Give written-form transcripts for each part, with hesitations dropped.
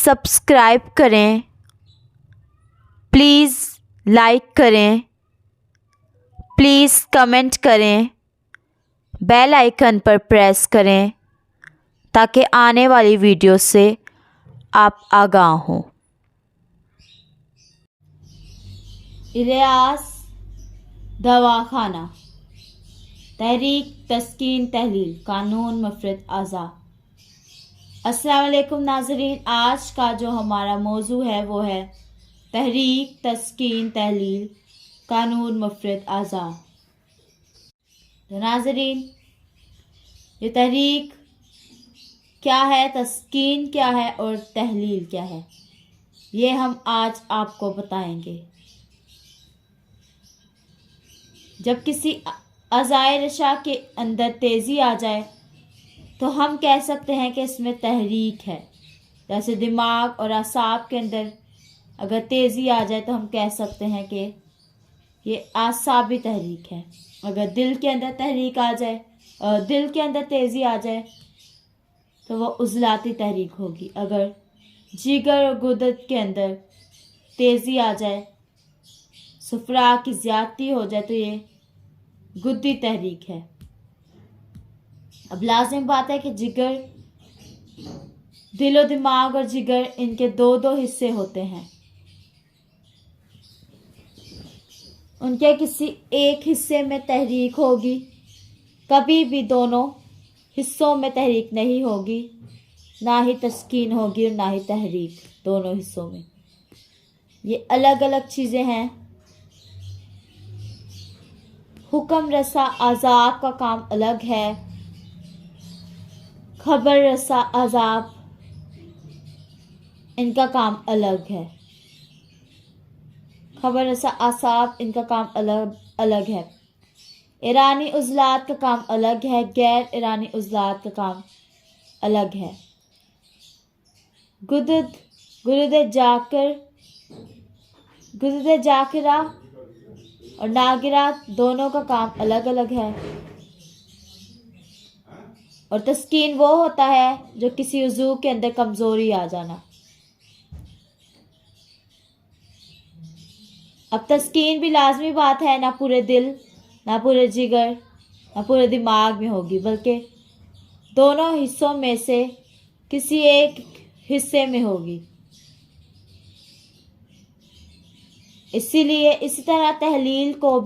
Subscribe करें, please like करें, please comment करें, बेल आइकन पर प्रेस करें ताकि आने वाली वीडियो से आप आगाह हों। इलियास दवाखाना, तहरीक तस्कीन तहलील, कानून मफरत आज़ा। अस्सलाम वालेकुम नाज़रीन, आज का जो हमारा मौजू है वो है तहरीक तस्कीन तहलील, कानून मफरत आज़ा। तो नाज़रीन, ये तहरीक क्या है, तस्कीन क्या है और तहलील क्या है, ये हम आज आपको बताएंगे। जब किसी अज़ाए रशा के अंदर तेज़ी आ जाए तो हम कह सकते हैं कि इसमें तहरीक है। जैसे दिमाग और असाब के अंदर अगर तेज़ी आ जाए तो हम कह सकते हैं कि ये आसाबी तहरीक है। अगर दिल के अंदर तहरीक आ जाए और दिल के अंदर तेज़ी आ जाए तो वो उज़लाती तहरीक होगी। अगर जिगर और गुर्दत के अंदर तेज़ी आ जाए, सुफरा की ज़्यादती हो जाए तो ये गुद्दी तहरीक है। अब लाजिम बात है कि जिगर, दिल और दिमाग और जिगर, इनके दो दो हिस्से होते हैं। उनके किसी एक हिस्से में तहरीक होगी, कभी भी दोनों हिस्सों में तहरीक नहीं होगी, ना ही तस्कीन होगी और ना ही तहरीक, दोनों हिस्सों में। ये अलग अलग चीज़ें हैं। हुक्म रसा अज़ाब का काम अलग है, खबर रसा अज़ाब इनका काम अलग है। खबर रसा असाब इनका काम अलग अलग है। ईरानी उज़लात का काम अलग है, गैर ईरानी उज़लात का काम अलग है। गुर्दे जाकिरा और नागिरा दोनों का काम अलग अलग है। और तस्कीन वो होता है जो किसी उज़ू के अंदर कमज़ोरी आ जाना। अब तस्कीन भी लाजमी बात है, ना पूरे दिल, ना पूरे जिगर, ना पूरे दिमाग में होगी, बल्कि दोनों हिस्सों में से किसी एक हिस्से में होगी। इसीलिए इसी तरह तहलील को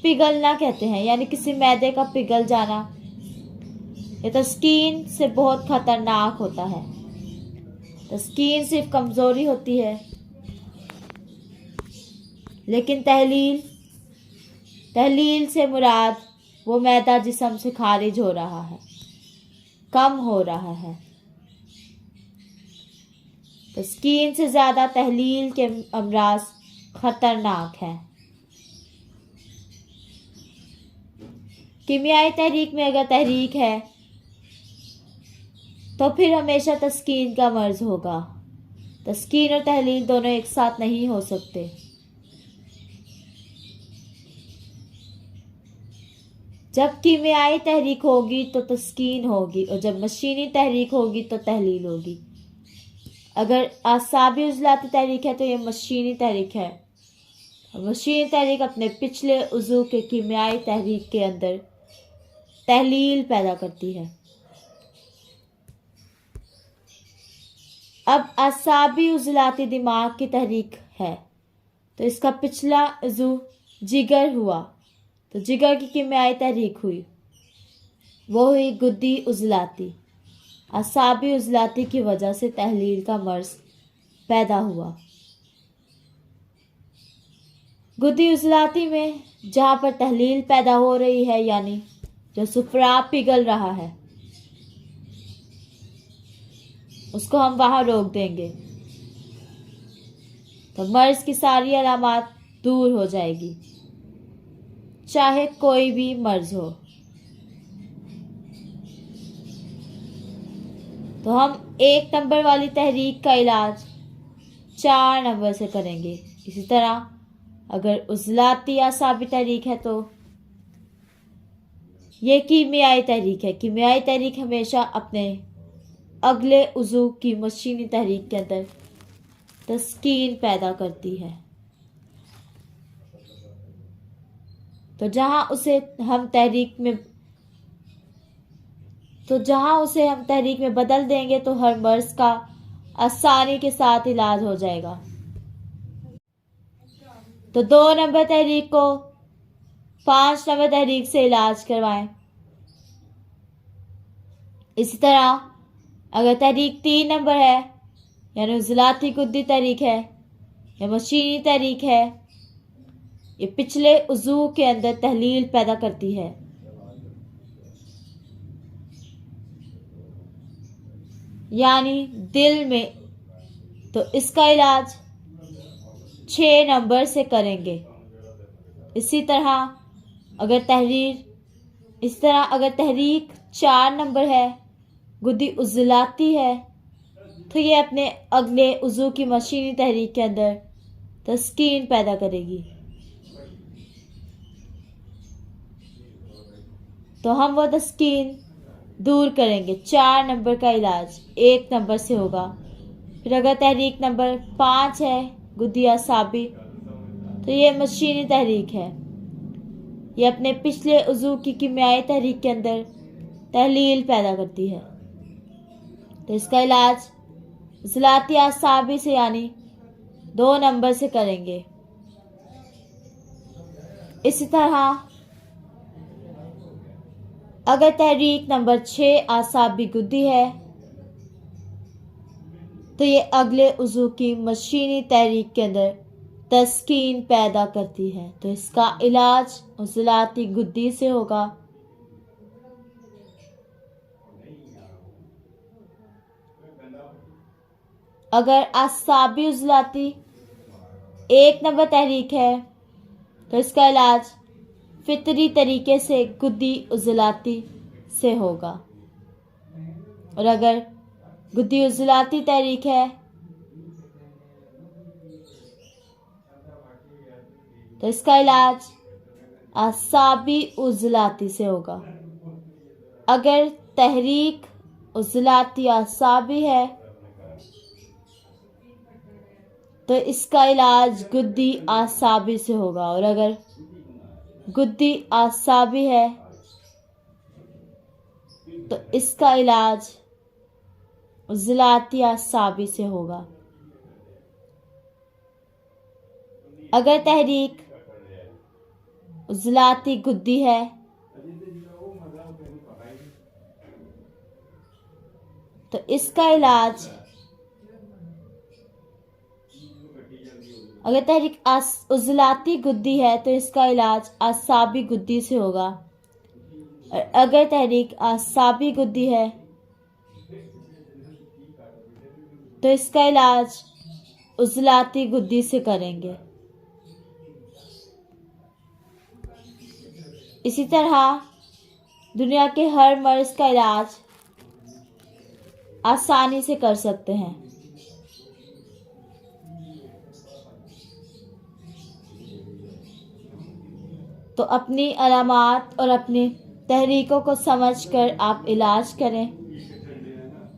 पिघलना कहते हैं, यानी किसी मैदे का पिघल जाना। ये तस्कीन से बहुत खतरनाक होता है। तस्कीन सिर्फ कमज़ोरी होती है, लेकिन तहलील से मुराद वो मैदा जिस्म से खारिज हो रहा है, कम हो रहा है। तस्कीन से ज़्यादा तहलील के अमराज खतरनाक हैं। कीमियाई तहरीक में अगर तहरीक है तो फिर हमेशा तस्कीन का मर्ज होगा। तस्कीन और तहलील दोनों एक साथ नहीं हो सकते। जब कीमियाई तहरीक होगी तो तस्कीन होगी, और जब मशीनी तहरीक होगी तो तहलील होगी। अगर आसाबी उज़लाती तहरीक है तो ये मशीनी तहरीक है, और मशीनी तहरीक अपने पिछले उज़ू के कीमियाई तहरीक के अंदर तहलील पैदा करती है। अब आसाबी उज़लाती दिमाग की तहरीक है तो इसका पिछला उज़ू जिगर हुआ, तो जिगर की कीमियाई तहरीक हुई, वो हुई गुद्दी उज़लाती। आसाबी उज़लाती की वजह से तहलील का मर्ज पैदा हुआ। गुद्दी उज़लाती में जहाँ पर तहलील पैदा हो रही है, यानी जो सुफरा पिघल रहा है, उसको हम वहाँ रोक देंगे तो मर्ज की सारी अलामात दूर हो जाएगी, चाहे कोई भी मर्ज हो। तो हम 1 नंबर वाली तहरीक का इलाज 4 नंबर से करेंगे। इसी तरह अगर उज़लाती आसाबी तहरीक है तो ये कीमियाई तहरीक है। कीमियाई तहरीक हमेशा अपने अगले उज़ू की मशीनी तहरीक के अंदर तस्कीन पैदा करती है। तो जहाँ उसे हम तहरीक में बदल देंगे तो हर मर्ज का आसानी के साथ इलाज हो जाएगा। तो 2 नंबर तहरीक को 5 नंबर तहरीक से इलाज करवाएं। इसी तरह अगर तहरीक 3 नंबर है यानी उज़लाती गुद्दी तहरीक है या मशीनी तहरीक है, ये पिछले उज़ू के अंदर तहलील पैदा करती है। यानी दिल में, तो इसका इलाज 6 नंबर से करेंगे। इसी तरह अगर तहरीक 4 नंबर है, गुद्दी उज़लाती है, तो ये अपने अगले उज़ू की मशीनी तहरीक के अंदर तस्कीन पैदा करेगी। तो हम वो तस्कीन दूर करेंगे। 4 नंबर का इलाज 1 नंबर से होगा। फिर अगर तहरीक नंबर 5 है, गुद्दी आसाबी, तो ये मशीनी तहरीक है। ये अपने पिछले उज़ू की कीमियाई तहरीक के अंदर तहलील पैदा करती है। तो इसका इलाज उज़लाती आसाबी से यानी 2 नंबर से करेंगे। इसी तरह अगर तहरीक नंबर 6 आसाबी गुद्दी है, तो ये अगले उज़ू की मशीनी तहरीक के अंदर तस्कीन पैदा करती है। तो इसका इलाज उज़लाती गुद्दी से होगा। अगर आसाबी उज़लाती 1 नंबर तहरीक है, तो इसका इलाज फितरी तरीके से गुद्दी उज़लाती से होगा। और अगर गुद्दी उज़लाती तहरीक है, तो इसका इलाज आसाबी उज़लाती से होगा। अगर तहरीक उज़लाती आसाबी है, तो इसका इलाज गुद्दी आसाबी से होगा। और अगर गुद्दी आसाबी है, तो इसका इलाज उज़लाती आसाबी से होगा। अगर तहरीक उज़लाती गुद्दी है, तो इसका इलाज, अगर तहरीक उज़लाती गुद्दी है, तो इसका इलाज आसाबी गुद्दी से होगा। और अगर तहरीक आसाबी गुद्दी है, तो इसका इलाज उज़लाती गुद्दी से करेंगे। इसी तरह दुनिया के हर मर्ज़ का इलाज आसानी से कर सकते हैं। तो अपनी अलामात और अपनी तहरीकों को समझकर आप इलाज करें।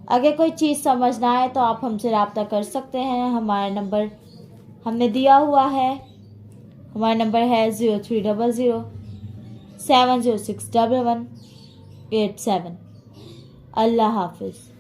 अगर कोई चीज़ समझ ना आए तो आप हमसे रब्ता कर सकते हैं। हमारा नंबर हमने दिया हुआ है। हमारा नंबर है 0300 706 1187। अल्लाह हाफिज़।